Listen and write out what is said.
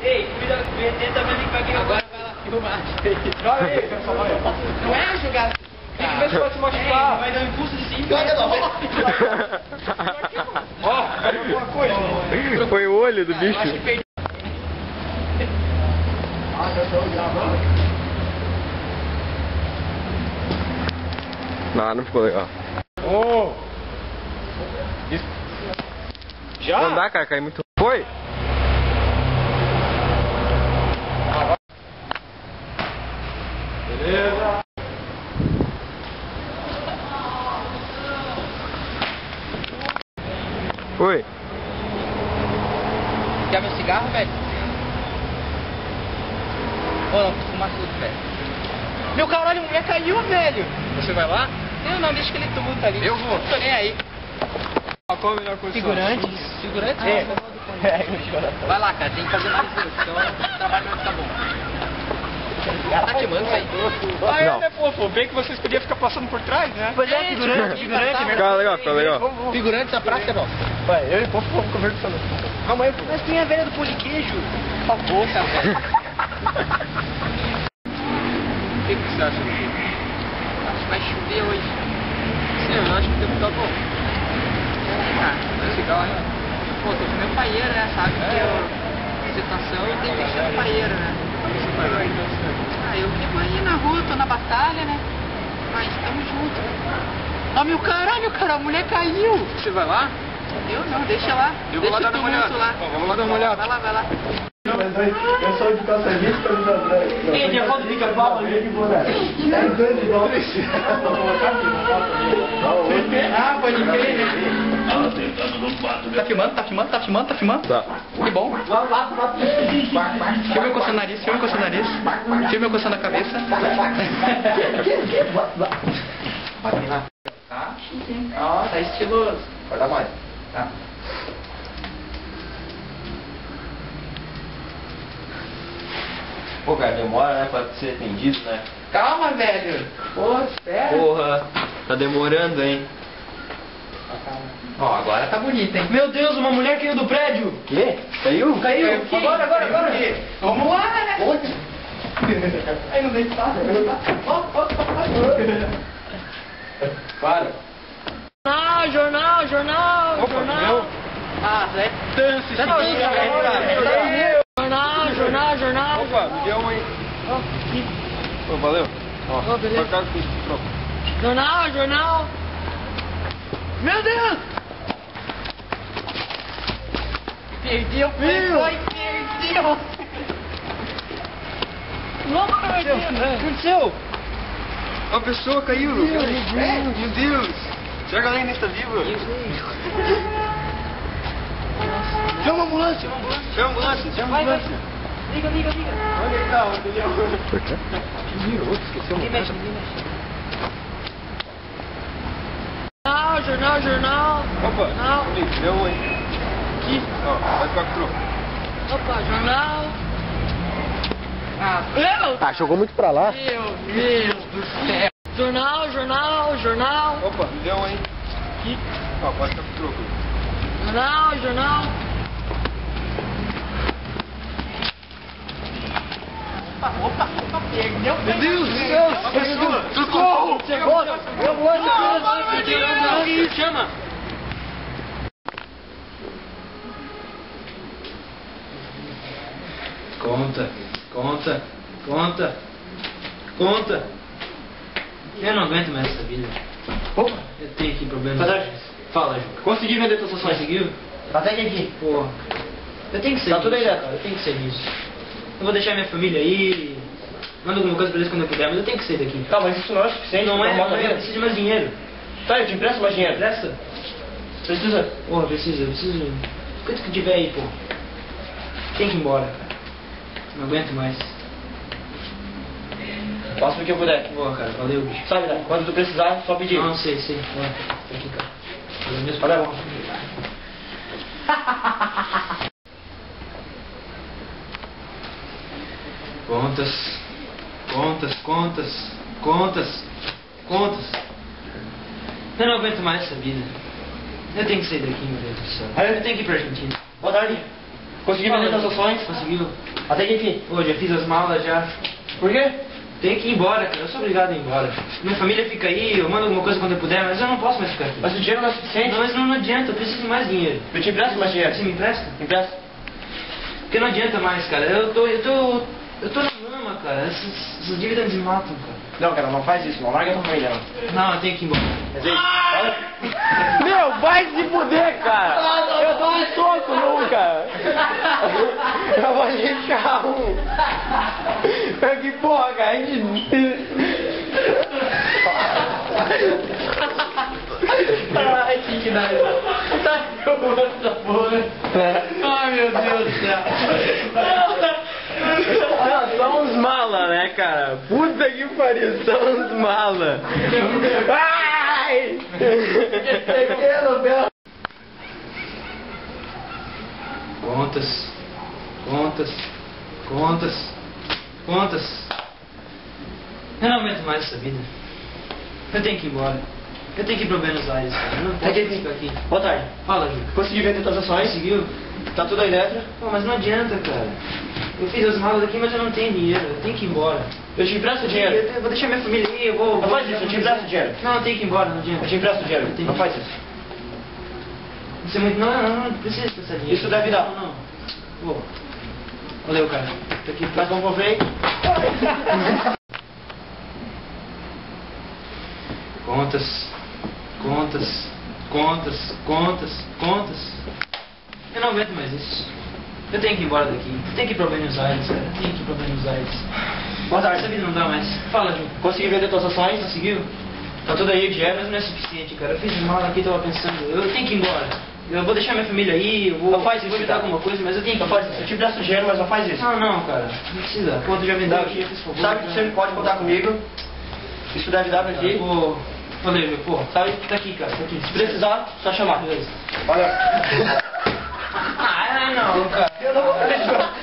Ei, cuida, tenta ver que vai ganhar. Agora vai lá filmar. Joga aí, pessoal. Não é jogar. Tem que ver se pode se machucar. Vai dar um impulso de cima. Ó, caiu alguma coisa. Foi o olho do bicho. Acho que perdi. Não ficou legal. Oh. Já? Não dá, cara, caiu muito. Foi? Beleza. Foi. Quer meu cigarro, velho? Ô, não, fumar tudo, velho. Meu caralho, a mulher caiu, velho. Você vai lá? Eu não, deixa que ele tumulta ali. Eu vou. Não tô nem aí. Qual a melhor posição? Figurante? Figurante? É. Vai lá, cara, tem que fazer mais isso, senão o trabalho vai ficar bom. Tá queimando isso aí. Ah, é, né, pô, bem que vocês podiam ficar passando por trás, né? Pois é, figurante, Ficou legal, ficou legal. Figurante, essa praça é nossa. Vai, eu e o povo vamos conversando. Calma aí, pô. Mas tem a velha do pão de queijo. Por favor, cara. O que você acha aqui? Acho que vai chover hoje. Sim, eu acho que o tempo tá bom. Vai legal, né? Pô, tô com meu paieiro, né? Sabe que eu... Situação eu tenho que mexer no paieiro, né? Ah, eu fico aí na rua, tô na batalha, né? Mas tamo junto. Ó, meu caralho, cara, a mulher caiu. Você vai lá? Eu não, deixa lá. Eu vou lá dar uma olhada. Lá. Vamos lá dar uma olhada. Vai lá, vai lá. Eu sou de calçadista, Quem tinha foto de pica-pau ali? Ah, pode crer, né? Tá filmando, tá filmando, tá filmando, tá filmando? Tá. Que bom. Filma eu coçando o nariz, filma eu coçando o nariz. Filma eu coçando a cabeça. Tá? Ó, tá estiloso. Vai dar mais. Tá. Pô, cara, demora, né, pra ser atendido, né? Calma, velho. Pô, espera. Porra, tá demorando, hein? Ó, agora tá bonito, hein? Meu Deus, uma mulher caiu do prédio. Quê? Caiu? Caiu. Agora. Vamos lá, né? Aí não vem fácil. Para. Jornal. Opa, meu. Ah, é dança esse vídeo, cara. Jornal. Opa, me deu uma aí. Pô, valeu. Ó, beleza. pra cá que troco. Jornal. Meu Deus! Perdeu, perdeu. Não, meu Deus, o que aconteceu? A pessoa caiu. Meu Deus. Será que ela ainda está viva? Chama a ambulância. Chama a ambulância. Vai. Liga. Onde ele tá? Onde ele é? Por quê? Esqueceu Ninguém mexe. Jornal. Opa, Não. deu um aí. Aqui. Ó, vai ficar com o troco. Opa, jornal. Ah, meu Ah, jogou muito pra lá. Deus do céu. Jornal. Opa, me deu um aí. Aqui. Ó, pode ficar com o troco. Jornal. Opa, perdeu. Meu Deus do céu! Socorro! Chegou! Chama! Conta. Eu não aguento mais essa vida. Opa, Eu tenho aqui problemas. Fala, Ju. consegui vender tuas ações. Conseguiu? Até aqui. Porra. Eu tenho que ser Tá tudo aí isso, dentro. cara. Eu tenho que ser isso. Eu vou deixar minha família aí. Manda alguma coisa pra eles quando eu puder, mas eu tenho que sair daqui. Tá, mas isso não é suficiente. Não é, pra arrumar tua eu vida. preciso de mais dinheiro. Tá, eu te empresto mais dinheiro. Presta? Precisa. Porra, eu preciso. Quanto que tiver aí, pô? Tem que ir embora, cara. Não aguento mais. Faço o que eu puder. Porra, cara, valeu, bicho. Sabe, né? Quando tu precisar, só pedir. Não, sei. Bora. Tá aqui, cara. Valeu mesmo. Valeu, bom. Contas. Eu não aguento mais essa vida. Eu tenho que sair daqui, meu Deus do céu. Eu tenho que ir pra Argentina. Boa tarde. Consegui vender suas ações? Conseguiu? Até que enfim. Pô, já fiz as malas já. Por quê? Tenho que ir embora, cara. Eu sou obrigado a ir embora. Minha família fica aí, eu mando alguma coisa quando eu puder, mas eu não posso mais ficar aqui. Mas o dinheiro não é suficiente. Não, mas não adianta, eu preciso de mais dinheiro. Eu te empresto mais dinheiro. Você me empresta? Empresta. Porque não adianta mais, cara. Eu tô na lama, cara. Essas dívidas me matam, cara. Não, cara, não faz isso. Não larga a tua família, não. Não, eu tenho que ir embora. Quer dizer, olha. Meu, vai se fuder, cara! Eu dou um soco nunca! Eu vou deixar um! Que porra, cara! A gente... Ai, que nada. Eu gosto dessa porra. Ai, meu Deus do céu. São uns mala, né, cara? Puta que pariu, são uns mala! Ai! Contas. Eu não aguento mais essa vida. Eu tenho que ir embora. Eu tenho que ir pra Buenos Aires, cara. Eu não posso Até que ficar aqui. Boa tarde. Fala, Ju. Consegui vender suas ações? Conseguiu? Tá tudo aí dentro? Pô, mas não adianta, cara. Eu fiz as malas aqui, mas eu não tenho dinheiro. Eu tenho que ir embora. Eu te empresto o dinheiro. Eu vou deixar minha família aí, eu vou... Não faz isso, eu te empresto o dinheiro. Não, eu tenho que ir embora, não adianta. Eu te empresto o dinheiro. Entendi. Não faz isso. Isso é muito... Não precisa pensar dinheiro. Isso deve dar. Não. Pô. Valeu, cara. Tô aqui Mas não comprei. Contas. Eu não aguento mais isso. Eu tenho que ir embora daqui. Eu tenho que ir pra Buenos Aires, cara. Eu tenho que ir pra Buenos Aires. Boa tarde. Essa vida não dá mais. Fala, Ju. Consegui vender suas ações? Conseguiu? Tá tudo aí o dinheiro? Mas não é suficiente, cara. Eu fiz mala aqui, tava pensando. Eu tenho que ir embora. Eu vou deixar minha família aí, eu vou... Não faz isso, vou me dar cara. alguma coisa, mas eu tenho que Não ir. faz isso. Eu te empresto o dinheiro, mas não faz isso. Não, cara. Não precisa. Pô, tu já vendeu aqui, eu fiz favor. Sabe que você pode contar comigo. Isso deve dar pra ti. Pô, valeu, Ju. Pô, Sabe? tá aqui, cara. Tá aqui. Se precisar, só chamar. Beleza. Olha. Ah, não, cara. Eu não vou deixar.